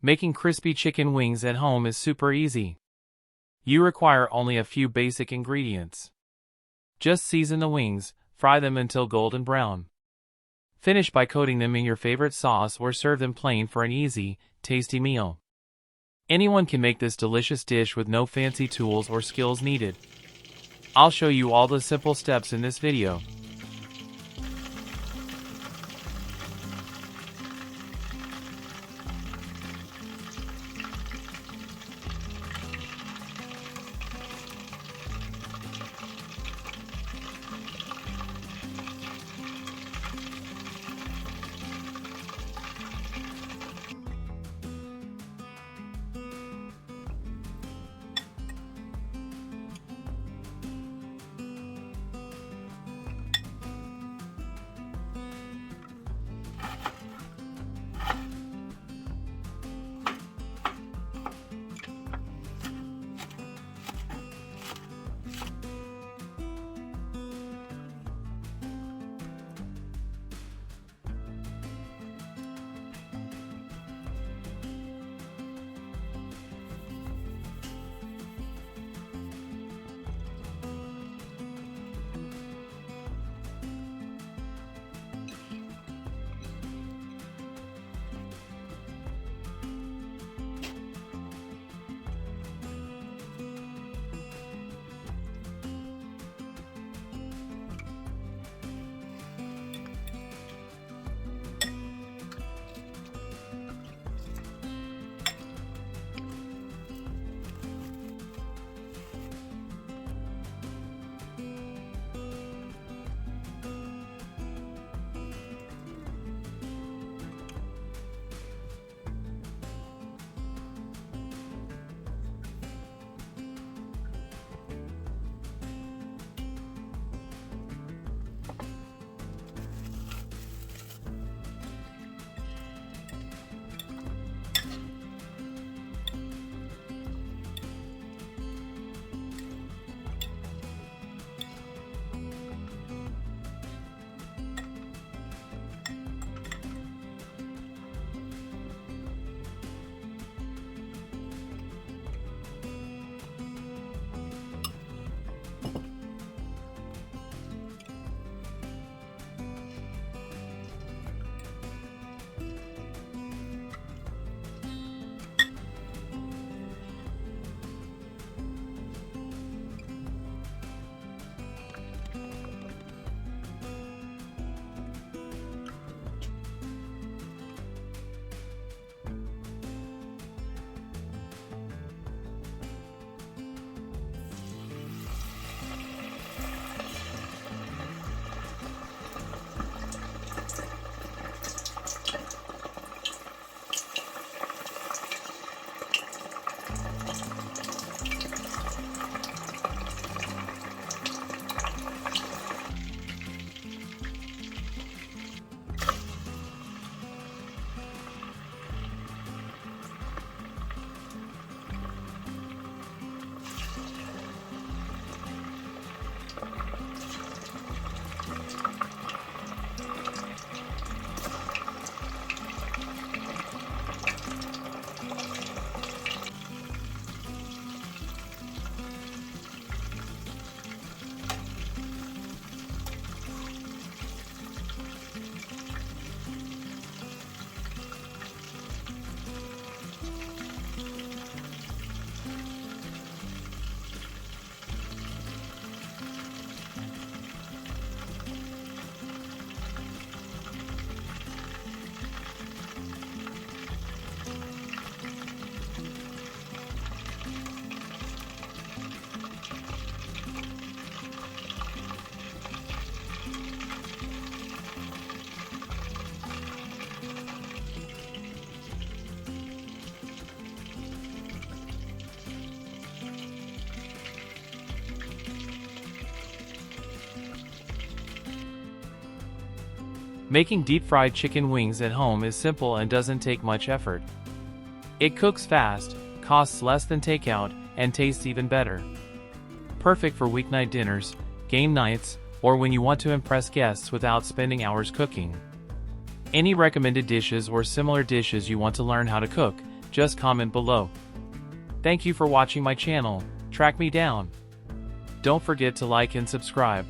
Making crispy chicken wings at home is super easy. You require only a few basic ingredients. Just season the wings, fry them until golden brown. Finish by coating them in your favorite sauce or serve them plain for an easy, tasty meal. Anyone can make this delicious dish with no fancy tools or skills needed. I'll show you all the simple steps in this video. Making deep-fried chicken wings at home is simple and doesn't take much effort. It cooks fast, costs less than takeout, and tastes even better. Perfect for weeknight dinners, game nights, or when you want to impress guests without spending hours cooking. Any recommended dishes or similar dishes you want to learn how to cook, Just comment below. Thank you for watching my channel, Track Me Down. Don't forget to like and subscribe.